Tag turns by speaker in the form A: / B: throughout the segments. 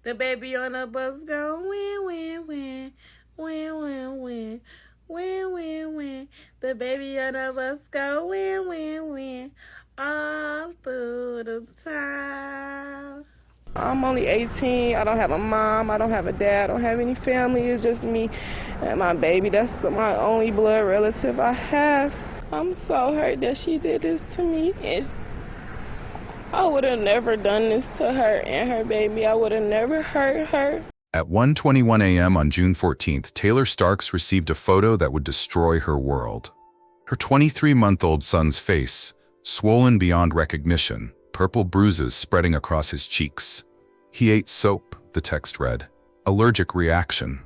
A: The baby on the bus go win, win, win, win, win, win, win, win, win. The baby on the bus go win, win, win, all through the town. I'm only 18. I don't have a mom. I don't have a dad. I don't have any family. It's just me and my baby. That's my only blood relative I have. I'm so hurt that she did this to me. And I would have never done this to her and her baby. I would have never hurt her.
B: At 1:21 a.m. on June 14th, Taylor Starks received a photo that would destroy her world. Her 23-month-old son's face, swollen beyond recognition, purple bruises spreading across his cheeks. He ate soap, the text read. Allergic reaction.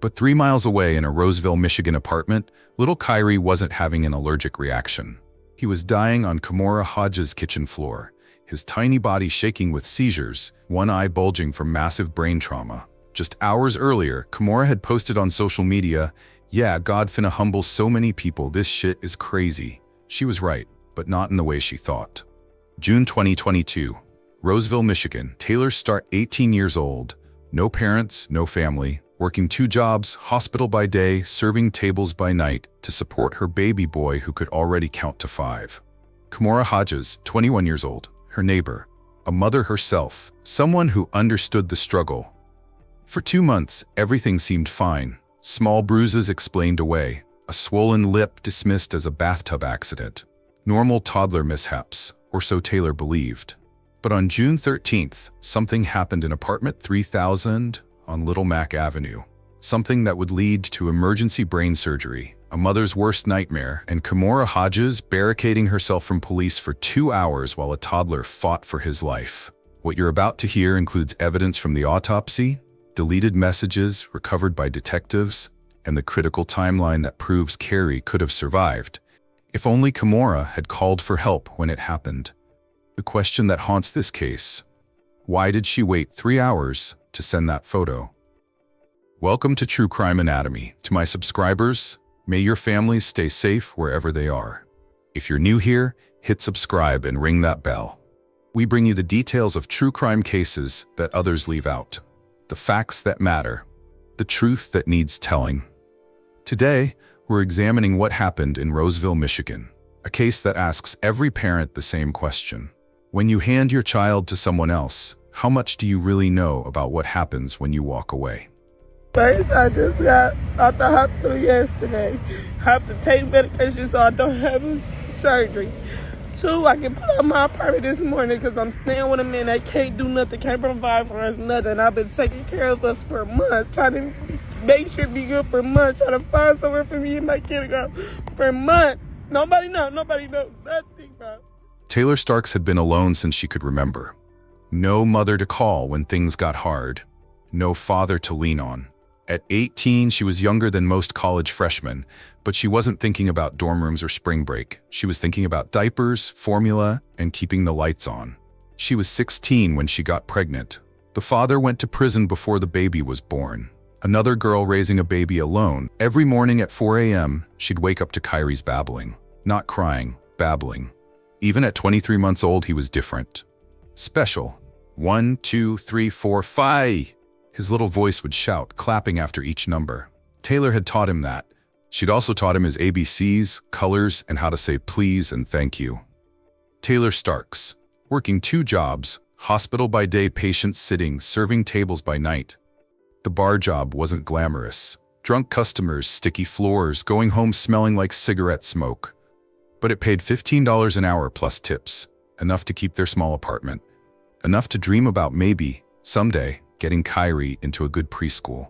B: But 3 miles away in a Roseville, Michigan apartment, little Kyrie wasn't having an allergic reaction. He was dying on Kimora Hodges' kitchen floor, his tiny body shaking with seizures, one eye bulging from massive brain trauma. Just hours earlier, Kimora had posted on social media, "Yeah, God finna humble so many people, this shit is crazy." She was right, but not in the way she thought. June 2022, Roseville, Michigan. Taylor Stark, 18 years old, no parents, no family, working 2 jobs, hospital by day, serving tables by night, to support her baby boy who could already count to 5. Kimora Hodges, 21 years old, her neighbor, a mother herself, someone who understood the struggle. For 2 months, everything seemed fine. Small bruises explained away, a swollen lip dismissed as a bathtub accident. Normal toddler mishaps, or so Taylor believed. But on June 13th, something happened in apartment 3000 on Little Mac Avenue. Something that would lead to emergency brain surgery, a mother's worst nightmare, and Kimora Hodges barricading herself from police for 2 hours while a toddler fought for his life. What you're about to hear includes evidence from the autopsy, deleted messages recovered by detectives, and the critical timeline that proves Carrie could have survived, if only Kimora had called for help when it happened. The question that haunts this case: why did she wait 3 hours to send that photo? Welcome to True Crime Anatomy. To my subscribers, may your families stay safe wherever they are. If you're new here, hit subscribe and ring that bell. We bring you the details of true crime cases that others leave out, the facts that matter, the truth that needs telling. Today, we're examining what happened in Roseville, Michigan, a case that asks every parent the same question. When you hand your child to someone else, how much do you really know about what happens when you walk away?
A: First, I just got out the hospital yesterday. I have to take medication so I don't have a surgery. 2, I can put out my apartment this morning because I'm staying with a man that can't do nothing, can't provide for us nothing. I've been taking care of us for months, trying to make sure it be good for months, trying to find somewhere for me and my kid to go for months. Nobody knows nothing about.
B: Taylor Starks had been alone since she could remember. No mother to call when things got hard. No father to lean on. At 18, she was younger than most college freshmen, but she wasn't thinking about dorm rooms or spring break. She was thinking about diapers, formula, and keeping the lights on. She was 16 when she got pregnant. The father went to prison before the baby was born. Another girl raising a baby alone. Every morning at 4 a.m., she'd wake up to Kyrie's babbling. Not crying, babbling. Even at 23 months old, he was different. Special. 1, 2, 3, 4, 5. His little voice would shout, clapping after each number. Taylor had taught him that. She'd also taught him his ABCs, colors, and how to say please and thank you. Taylor Starks, working 2 jobs, hospital by day, patient sitting, serving tables by night. The bar job wasn't glamorous. Drunk customers, sticky floors, going home smelling like cigarette smoke. But it paid $15 an hour plus tips, enough to keep their small apartment. Enough to dream about maybe, someday, getting Kyrie into a good preschool.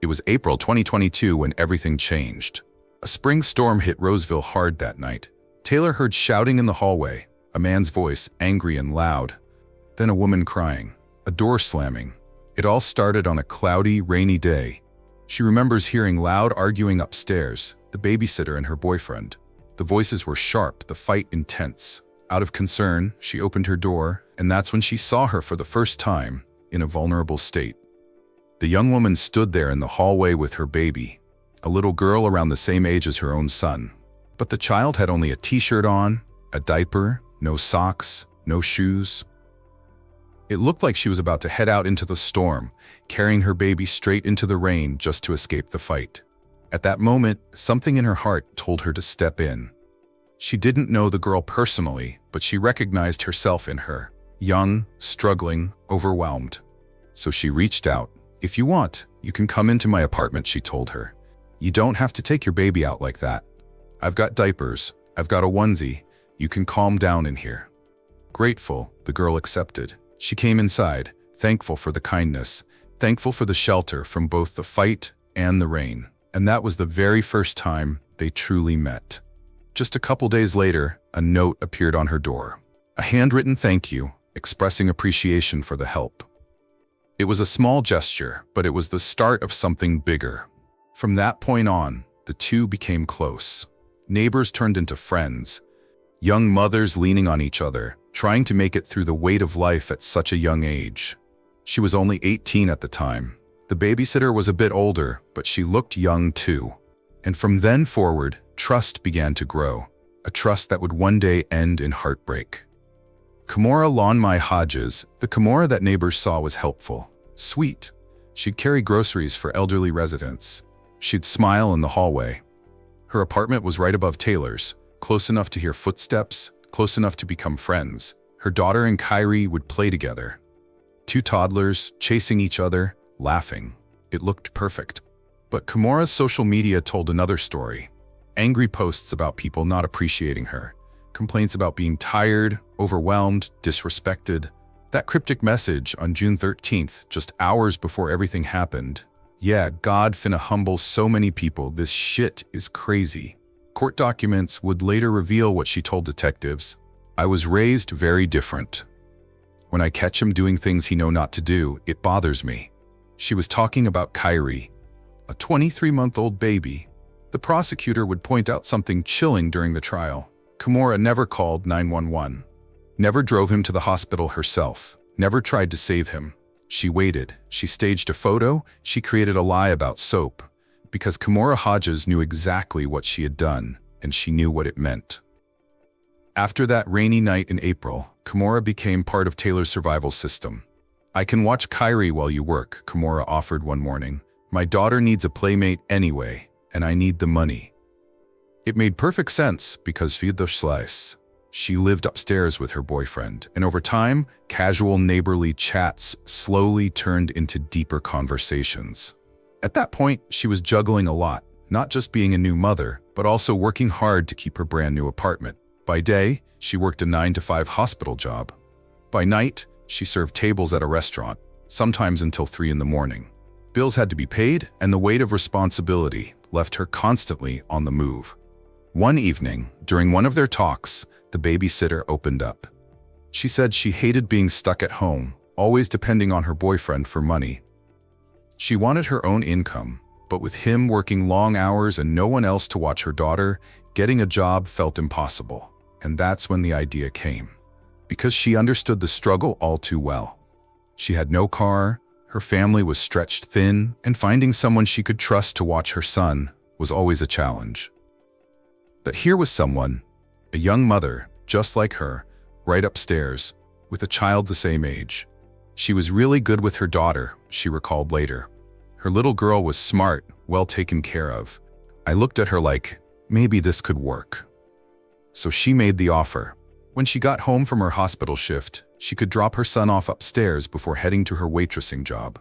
B: It was April 2022 when everything changed. A spring storm hit Roseville hard that night. Taylor heard shouting in the hallway, a man's voice, angry and loud. Then a woman crying, a door slamming. It all started on a cloudy, rainy day. She remembers hearing loud arguing upstairs, the babysitter and her boyfriend. The voices were sharp, the fight intense. Out of concern, she opened her door, and that's when she saw her for the first time, in a vulnerable state. The young woman stood there in the hallway with her baby, a little girl around the same age as her own son. But the child had only a t-shirt on, a diaper, no socks, no shoes. It looked like she was about to head out into the storm, carrying her baby straight into the rain just to escape the fight. At that moment, something in her heart told her to step in. She didn't know the girl personally, but she recognized herself in her. Young, struggling, overwhelmed. So she reached out. "If you want, you can come into my apartment," she told her. "You don't have to take your baby out like that. I've got diapers, I've got a onesie, you can calm down in here." Grateful, the girl accepted. She came inside, thankful for the kindness, thankful for the shelter from both the fight and the rain. And that was the very first time they truly met. Just a couple days later, a note appeared on her door. A handwritten thank you, expressing appreciation for the help. It was a small gesture, but it was the start of something bigger. From that point on, the two became close. Neighbors turned into friends. Young mothers leaning on each other, trying to make it through the weight of life at such a young age. She was only 18 at the time. The babysitter was a bit older, but she looked young too. And from then forward, trust began to grow. A trust that would one day end in heartbreak. Kimora Hodges, the Kimora that neighbors saw, was helpful, sweet. She'd carry groceries for elderly residents. She'd smile in the hallway. Her apartment was right above Taylor's, close enough to hear footsteps, close enough to become friends. Her daughter and Kyrie would play together. Two toddlers, chasing each other, laughing. It looked perfect. But Kimora's social media told another story. Angry posts about people not appreciating her. Complaints about being tired, overwhelmed, disrespected. That cryptic message on June 13th, just hours before everything happened. "Yeah, God finna humble so many people, this shit is crazy." Court documents would later reveal what she told detectives. "I was raised very different. When I catch him doing things he know not to do, it bothers me." She was talking about Kyrie, a 23-month-old baby. The prosecutor would point out something chilling during the trial. Kimora never called 911, never drove him to the hospital herself, never tried to save him. She waited, she staged a photo, she created a lie about soap, because Kimora Hodges knew exactly what she had done, and she knew what it meant. After that rainy night in April, Kimora became part of Taylor's survival system. "I can watch Kyrie while you work," Kimora offered one morning. "My daughter needs a playmate anyway, and I need the money." It made perfect sense because slice. She lived upstairs with her boyfriend, and over time, casual neighborly chats slowly turned into deeper conversations. At that point, she was juggling a lot, not just being a new mother, but also working hard to keep her brand new apartment. By day, she worked a 9-to-5 hospital job. By night, she served tables at a restaurant, sometimes until 3 in the morning. Bills had to be paid, and the weight of responsibility left her constantly on the move. One evening, during one of their talks, the babysitter opened up. She said she hated being stuck at home, always depending on her boyfriend for money. She wanted her own income, but with him working long hours and no one else to watch her daughter, getting a job felt impossible. And that's when the idea came. Because she understood the struggle all too well. She had no car, her family was stretched thin, and finding someone she could trust to watch her son was always a challenge. But here was someone, a young mother, just like her, right upstairs, with a child the same age. She was really good with her daughter, she recalled later. Her little girl was smart, well taken care of. "I looked at her like, maybe this could work." So she made the offer. When she got home from her hospital shift, she could drop her son off upstairs before heading to her waitressing job.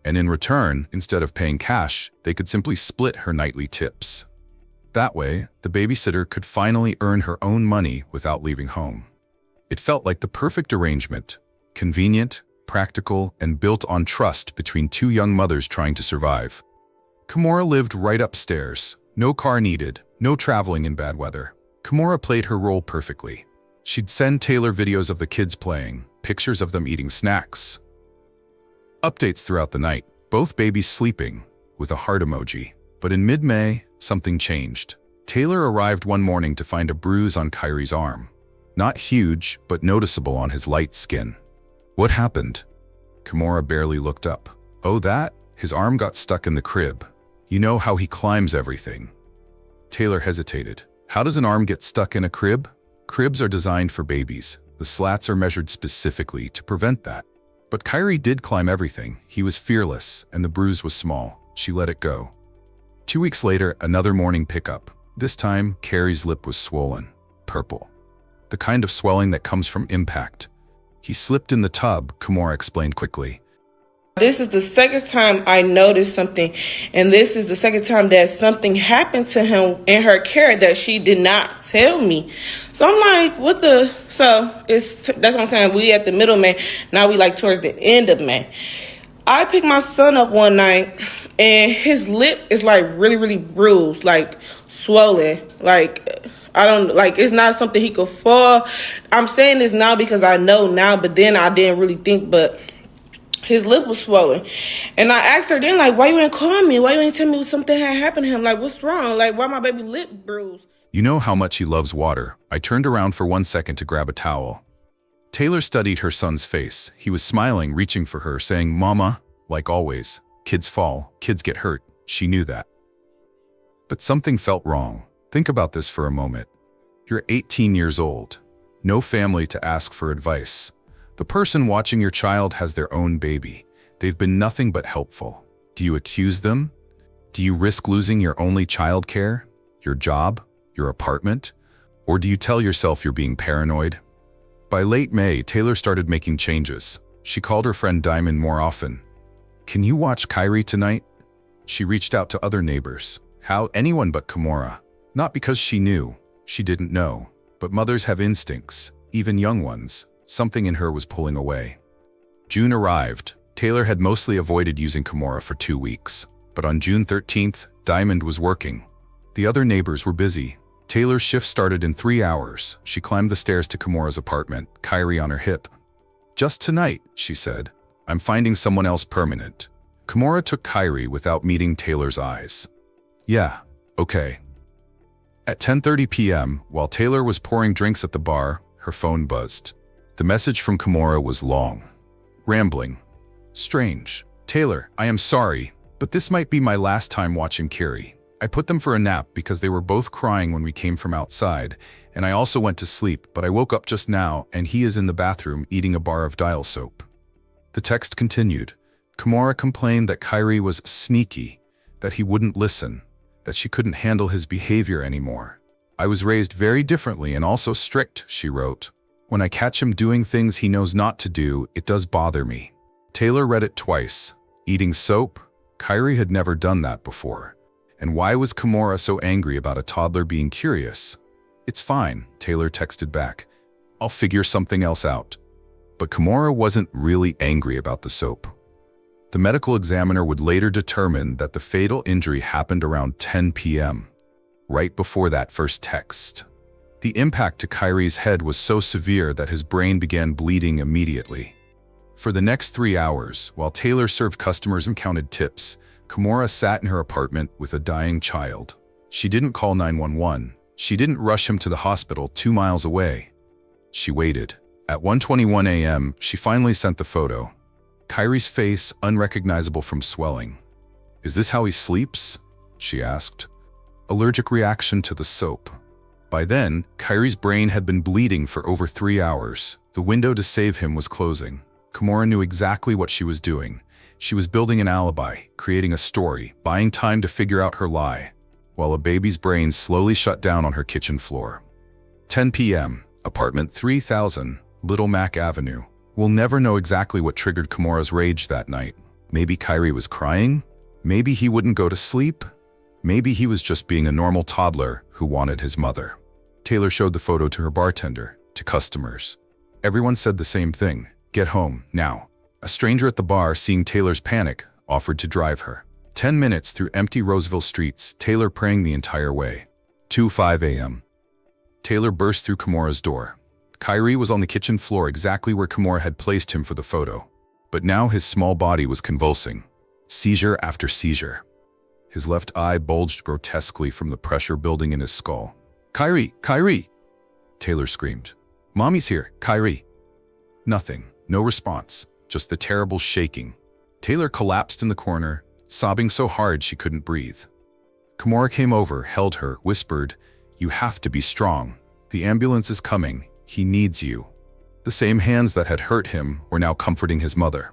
B: And in return, instead of paying cash, they could simply split her nightly tips. That way, the babysitter could finally earn her own money without leaving home. It felt like the perfect arrangement, convenient, practical, and built on trust between two young mothers trying to survive. Kimora lived right upstairs, no car needed, no traveling in bad weather. Kimora played her role perfectly. She'd send Taylor videos of the kids playing, pictures of them eating snacks. Updates throughout the night, both babies sleeping, with a heart emoji. But in mid-May, something changed. Taylor arrived one morning to find a bruise on Kyrie's arm. Not huge, but noticeable on his light skin. "What happened?" Kimora barely looked up. "Oh, that? His arm got stuck in the crib. You know how he climbs everything." Taylor hesitated. "How does an arm get stuck in a crib?" "Cribs are designed for babies. The slats are measured specifically to prevent that." But Kyrie did climb everything. He was fearless, and the bruise was small. She let it go. 2 weeks later, another morning pickup. This time, Carrie's lip was swollen, purple. The kind of swelling that comes from impact. He slipped in the tub, Kimora explained quickly.
A: This is the second time I noticed something, and this is the second time that something happened to him in her care that she did not tell me. So I'm like, what the? So that's what I'm saying. We at the middle of May. Now we like towards the end of May. I picked my son up one night, and his lip is like really, really bruised, like swollen, like. I don't like, it's not something he could fall. I'm saying this now because I know now, but then I didn't really think, but his lip was swollen. And I asked her then, like, why you ain't call me? Why you ain't tell me something had happened to him? Like, what's wrong? Like, why my baby lip bruised?
B: You know how much he loves water. I turned around for 1 second to grab a towel. Taylor studied her son's face. He was smiling, reaching for her, saying, Mama, like always. Kids fall, kids get hurt. She knew that. But something felt wrong. Think about this for a moment. You're 18 years old. No family to ask for advice. The person watching your child has their own baby. They've been nothing but helpful. Do you accuse them? Do you risk losing your only childcare, your job, your apartment? Or do you tell yourself you're being paranoid? By late May, Taylor started making changes. She called her friend Diamond more often. Can you watch Kyrie tonight? She reached out to other neighbors. How? Anyone but Kimora. Not because she knew. She didn't know. But mothers have instincts, even young ones. Something in her was pulling away. June arrived. Taylor had mostly avoided using Kimora for 2 weeks. But on June 13th, Diamond was working. The other neighbors were busy. Taylor's shift started in 3 hours. She climbed the stairs to Kimora's apartment, Kyrie on her hip. Just tonight, she said. I'm finding someone else permanent. Kimora took Kyrie without meeting Taylor's eyes. Yeah, okay. At 10:30 p.m., while Taylor was pouring drinks at the bar, her phone buzzed. The message from Kimora was long, rambling, strange. Taylor, I am sorry, but this might be my last time watching Kyrie. I put them for a nap because they were both crying when we came from outside, and I also went to sleep, but I woke up just now and he is in the bathroom eating a bar of dial soap. The text continued. Kimora complained that Kyrie was sneaky, that he wouldn't listen, that she couldn't handle his behavior anymore. I was raised very differently and also strict, she wrote. When I catch him doing things he knows not to do, it does bother me. Taylor read it twice. Eating soap? Kyrie had never done that before. And why was Kimora so angry about a toddler being curious? It's fine, Taylor texted back. I'll figure something else out. But Kimora wasn't really angry about the soap. The medical examiner would later determine that the fatal injury happened around 10 p.m., right before that first text. The impact to Kyrie's head was so severe that his brain began bleeding immediately. For the next 3 hours, while Taylor served customers and counted tips, Kimora sat in her apartment with a dying child. She didn't call 911. She didn't rush him to the hospital 2 miles away. She waited. At 1:21 a.m., she finally sent the photo. Kyrie's face unrecognizable from swelling. Is this how he sleeps? She asked. Allergic reaction to the soap. By then, Kyrie's brain had been bleeding for over 3 hours. The window to save him was closing. Kimora knew exactly what she was doing. She was building an alibi, creating a story, buying time to figure out her lie, while a baby's brain slowly shut down on her kitchen floor. 10 p.m., apartment 3000, Little Mac Avenue. We'll never know exactly what triggered Kimora's rage that night. Maybe Kyrie was crying? Maybe he wouldn't go to sleep? Maybe he was just being a normal toddler who wanted his mother. Taylor showed the photo to her bartender, to customers. Everyone said the same thing. Get home, now. A stranger at the bar, seeing Taylor's panic, offered to drive her. 10 minutes through empty Roseville streets, Taylor praying the entire way. 2:05 a.m. Taylor burst through Kimora's door. Kyrie was on the kitchen floor exactly where Kimora had placed him for the photo. But now his small body was convulsing. Seizure after seizure. His left eye bulged grotesquely from the pressure building in his skull. Kyrie! Kyrie! Taylor screamed. Mommy's here, Kyrie! Nothing. No response. Just the terrible shaking. Taylor collapsed in the corner, sobbing so hard she couldn't breathe. Kimora came over, held her, whispered, You have to be strong. The ambulance is coming. He needs you. The same hands that had hurt him were now comforting his mother.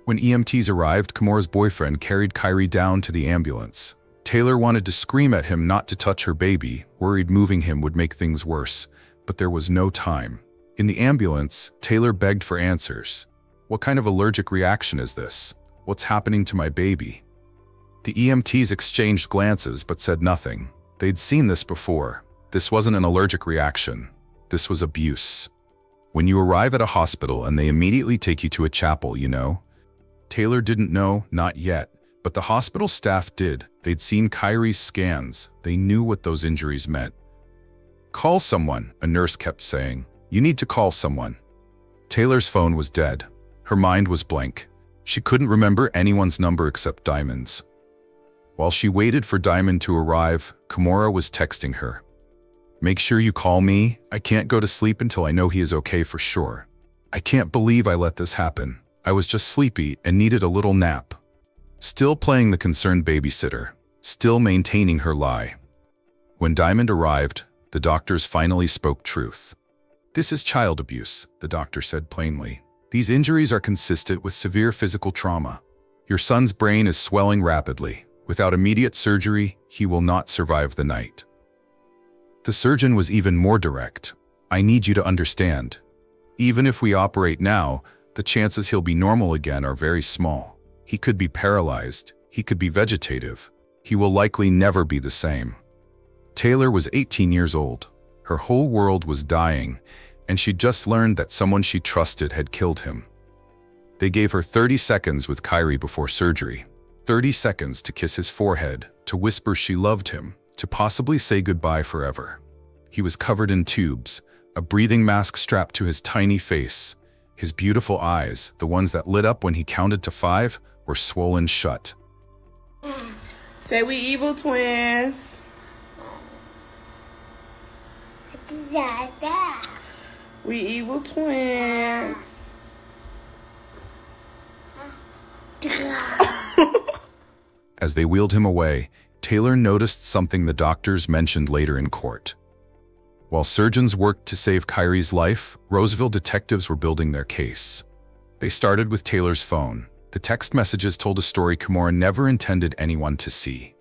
B: When EMTs arrived, Kimora's boyfriend carried Kyrie down to the ambulance. Taylor wanted to scream at him not to touch her baby, worried moving him would make things worse, but there was no time. In the ambulance, Taylor begged for answers. What kind of allergic reaction is this? What's happening to my baby? The EMTs exchanged glances but said nothing. They'd seen this before. This wasn't an allergic reaction. This was abuse. When you arrive at a hospital and they immediately take you to a chapel, you know? Taylor didn't know, not yet, but the hospital staff did. They'd seen Kyrie's scans. They knew what those injuries meant. Call someone, a nurse kept saying. You need to call someone. Taylor's phone was dead. Her mind was blank. She couldn't remember anyone's number except Diamond's. While she waited for Diamond to arrive, Kimora was texting her. Make sure you call me. I can't go to sleep until I know he is okay for sure. I can't believe I let this happen. I was just sleepy and needed a little nap. Still playing the concerned babysitter. Still maintaining her lie. When Diamond arrived, the doctors finally spoke truth. This is child abuse, the doctor said plainly. These injuries are consistent with severe physical trauma. Your son's brain is swelling rapidly. Without immediate surgery, he will not survive the night. The surgeon was even more direct. I need you to understand. Even if we operate now, the chances he'll be normal again are very small. He could be paralyzed. He could be vegetative. He will likely never be the same. Taylor was 18 years old. Her whole world was dying, and she'd just learned that someone she trusted had killed him. They gave her 30 seconds with Kyrie before surgery. 30 seconds to kiss his forehead, to whisper she loved him, to possibly say goodbye forever. He was covered in tubes, a breathing mask strapped to his tiny face. His beautiful eyes, the ones that lit up when he counted to 5, were swollen shut.
A: Say we evil twins. We evil twins.
B: As they wheeled him away, Taylor noticed something the doctors mentioned later in court. While surgeons worked to save Kyrie's life, Roseville detectives were building their case. They started with Taylor's phone. The text messages told a story Kimora never intended anyone to see.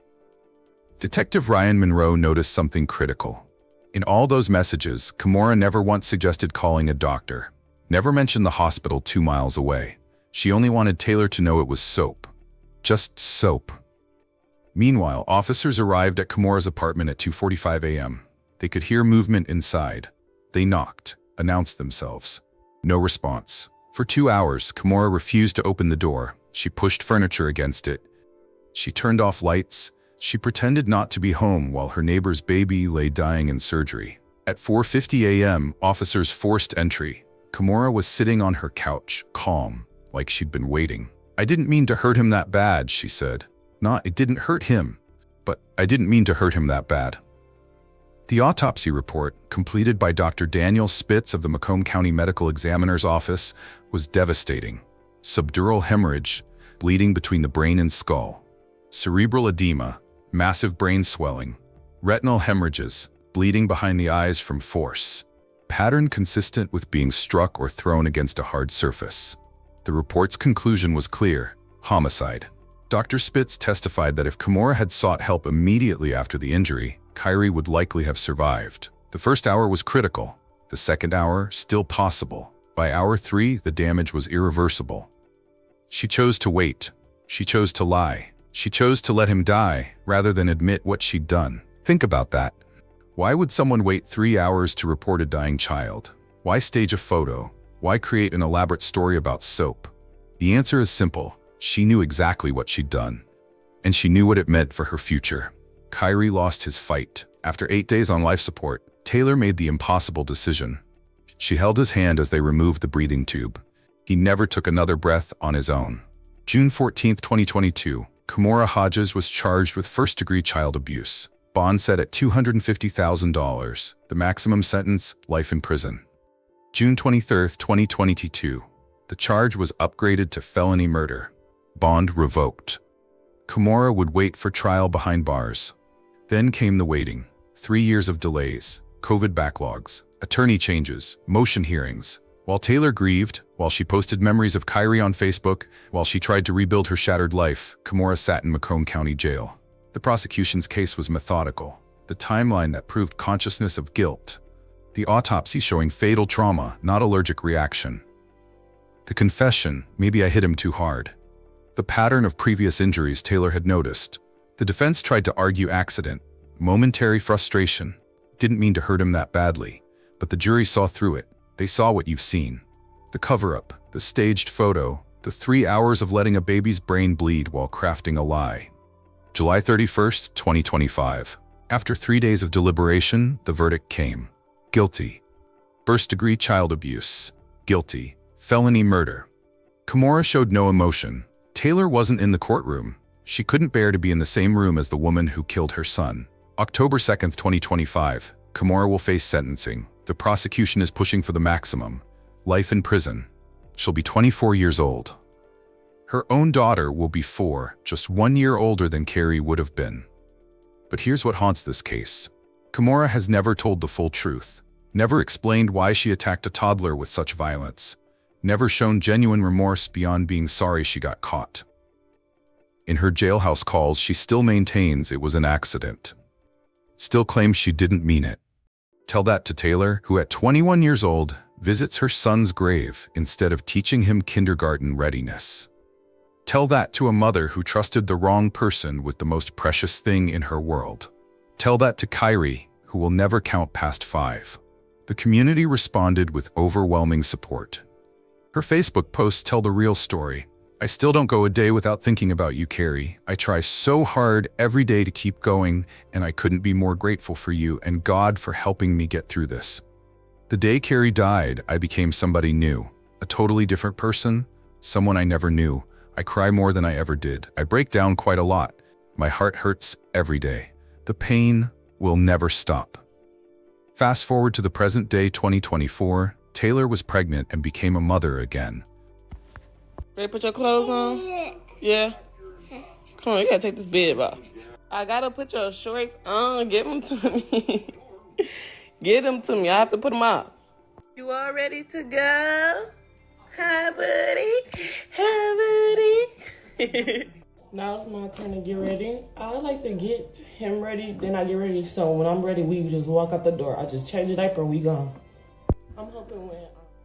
B: Detective Ryan Monroe noticed something critical. In all those messages, Kimora never once suggested calling a doctor, never mentioned the hospital 2 miles away. She only wanted Taylor to know it was soap. Just soap. Meanwhile, officers arrived at Kimora's apartment at 2:45 a.m. They could hear movement inside. They knocked, announced themselves. No response. For 2 hours, Kimora refused to open the door. She pushed furniture against it. She turned off lights. She pretended not to be home while her neighbor's baby lay dying in surgery. At 4:50 a.m., officers forced entry. Kimora was sitting on her couch, calm, like she'd been waiting. I didn't mean to hurt him that bad, she said. It didn't hurt him, but I didn't mean to hurt him that bad. The autopsy report, completed by Dr. Daniel Spitz of the Macomb County Medical Examiner's Office, was devastating. Subdural hemorrhage, bleeding between the brain and skull. Cerebral edema, massive brain swelling. Retinal hemorrhages, bleeding behind the eyes from force. Pattern consistent with being struck or thrown against a hard surface. The report's conclusion was clear: homicide. Dr. Spitz testified that if Kimora had sought help immediately after the injury, Kyrie would likely have survived. The first hour was critical. The second hour, still possible. By hour 3, the damage was irreversible. She chose to wait. She chose to lie. She chose to let him die rather than admit what she'd done. Think about that. Why would someone wait 3 hours to report a dying child? Why stage a photo? Why create an elaborate story about soap? The answer is simple. She knew exactly what she'd done, and she knew what it meant for her future. Kyrie lost his fight. After 8 days on life support, Taylor made the impossible decision. She held his hand as they removed the breathing tube. He never took another breath on his own. June 14, 2022, Kimora Hodges was charged with first-degree child abuse. Bond set at $250,000. The maximum sentence, life in prison. June 23, 2022, the charge was upgraded to felony murder. Bond revoked. Kimora would wait for trial behind bars. Then came the waiting. 3 years of delays, COVID backlogs, attorney changes, motion hearings. While Taylor grieved, while she posted memories of Kyrie on Facebook, while she tried to rebuild her shattered life, Kimora sat in Macomb County Jail. The prosecution's case was methodical. The timeline that proved consciousness of guilt. The autopsy showing fatal trauma, not allergic reaction. The confession, maybe I hit him too hard. The pattern of previous injuries Taylor had noticed. The defense tried to argue accident, momentary frustration. Didn't mean to hurt him that badly, but the jury saw through it. They saw what you've seen. The cover-up, the staged photo, the 3 hours of letting a baby's brain bleed while crafting a lie. July 31st, 2025. After 3 days of deliberation, the verdict came. Guilty. First-degree child abuse. Guilty. Felony murder. Kimora showed no emotion. Taylor wasn't in the courtroom. She couldn't bear to be in the same room as the woman who killed her son. October 2nd, 2025. Kimora will face sentencing. The prosecution is pushing for the maximum. Life in prison. She'll be 24 years old. Her own daughter will be 4, just 1 year older than Carrie would have been. But here's what haunts this case. Kimora has never told the full truth. Never explained why she attacked a toddler with such violence. Never shown genuine remorse beyond being sorry she got caught. In her jailhouse calls, she still maintains it was an accident. Still claims she didn't mean it. Tell that to Taylor, who at 21 years old, visits her son's grave instead of teaching him kindergarten readiness. Tell that to a mother who trusted the wrong person with the most precious thing in her world. Tell that to Kyrie, who will never count past 5. The community responded with overwhelming support. Her Facebook posts tell the real story. I still don't go a day without thinking about you, Carrie. I try so hard every day to keep going, and I couldn't be more grateful for you and God for helping me get through this. The day Carrie died, I became somebody new, a totally different person, someone I never knew. I cry more than I ever did. I break down quite a lot. My heart hurts every day. The pain will never stop. Fast forward to the present day, 2024, Taylor was pregnant and became a mother again.
A: Ready to put your clothes on? Yeah? Come on, you gotta take this bib off. I gotta put your shorts on. Give them to me. Get them to me. I have to put them off. You all ready to go? Hi, buddy. Hi, buddy. Now it's my turn to get ready. I like to get him ready, then I get ready. So when I'm ready, we just walk out the door. I just change the diaper and we gone. I'm hoping when...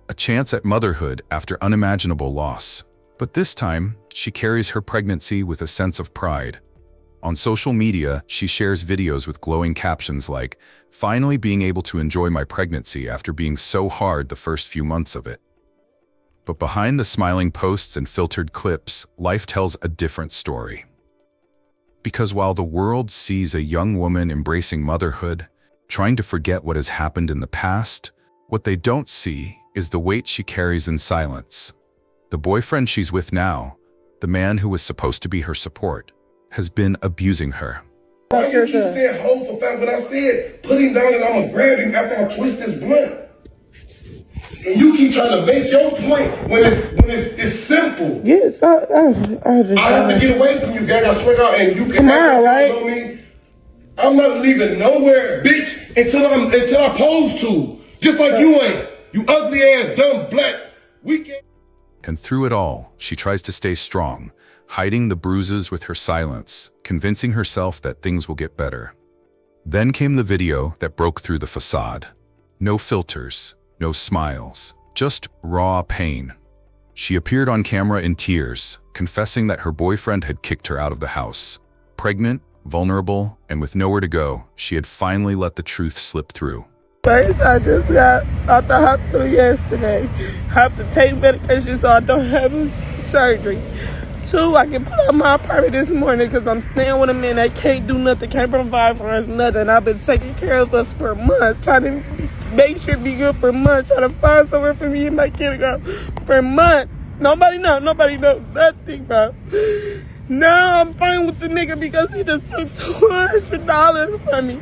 B: A chance at motherhood after unimaginable loss. But this time, she carries her pregnancy with a sense of pride. On social media, she shares videos with glowing captions like, "Finally being able to enjoy my pregnancy after being so hard the first few months of it." But behind the smiling posts and filtered clips, life tells a different story. Because while the world sees a young woman embracing motherhood, trying to forget what has happened in the past, what they don't see is the weight she carries in silence. The boyfriend she's with now, the man who was supposed to be her support, has been abusing her.
C: Why you keep saying hold for fact when I said put him down and I'm gonna grab him after I twist this blunt? And you keep trying to make your point when it's simple.
A: Yes, I
C: have to get away from you, gang. I swear to God, and you can
A: tomorrow, right?
C: On me. I'm not leaving nowhere, bitch, until I pose to. Just like you ain't. You ugly ass, dumb black. We can't.
B: And through it all, she tries to stay strong, hiding the bruises with her silence, convincing herself that things will get better. Then came the video that broke through the facade. No filters, no smiles, just raw pain. She appeared on camera in tears, confessing that her boyfriend had kicked her out of the house. Pregnant, vulnerable, and with nowhere to go, she had finally let the truth slip through.
A: First, I just got out the hospital yesterday. Have to take medication so I don't have surgery. 2, I can put out my apartment this morning because I'm staying with a man that can't do nothing, can't provide for us nothing. I've been taking care of us for months, trying to make sure it be good for months, trying to find somewhere for me and my kid to go for months. Nobody know nothing, bro. Now I'm fine with the nigga because he just took $200 from me.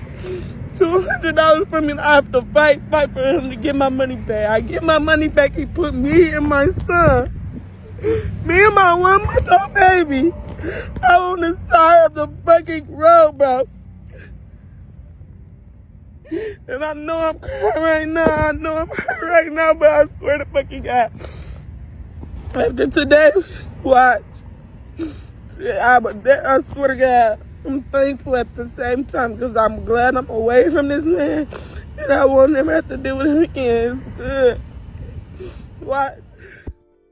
A: $200 from me, and I have to fight for him to get my money back. I get my money back, he put me and my son, me and my 1-month-old baby, out on the side of the fucking road, bro. And I know I'm crying right now. I know I'm hurt right now, but I swear to fucking God. After today, watch. I swear to God, I'm thankful at the same time because I'm glad I'm away from this man and I won't never have to deal with him again. It's good. Watch.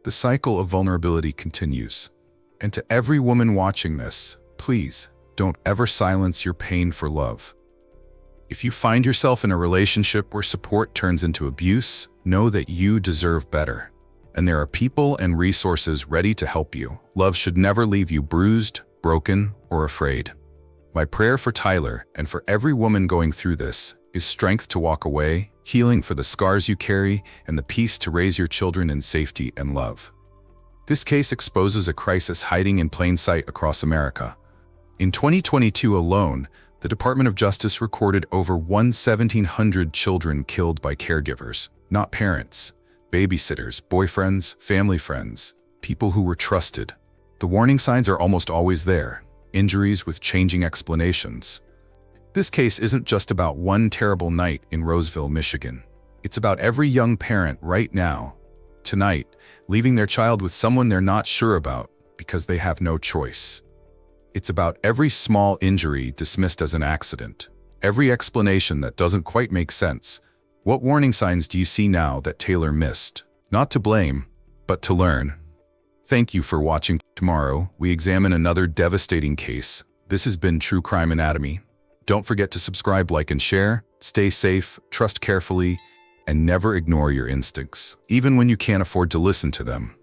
B: The cycle of vulnerability continues. And to every woman watching this, please don't ever silence your pain for love. If you find yourself in a relationship where support turns into abuse, know that you deserve better. And there are people and resources ready to help you. Love should never leave you bruised, broken, or afraid. My prayer for Tyler and for every woman going through this is strength to walk away, healing for the scars you carry, and the peace to raise your children in safety and love. This case exposes a crisis hiding in plain sight across America. In 2022 alone, the Department of Justice recorded over 1,700 children killed by caregivers, not parents. Babysitters, boyfriends, family friends, people who were trusted. The warning signs are almost always there, injuries with changing explanations. This case isn't just about one terrible night in Roseville, Michigan. It's about every young parent right now, tonight, leaving their child with someone they're not sure about because they have no choice. It's about every small injury dismissed as an accident, every explanation that doesn't quite make sense. What warning signs do you see now that Taylor missed? Not to blame, but to learn. Thank you for watching. Tomorrow, we examine another devastating case. This has been True Crime Anatomy. Don't forget to subscribe, like, and share. Stay safe, trust carefully, and never ignore your instincts, even when you can't afford to listen to them.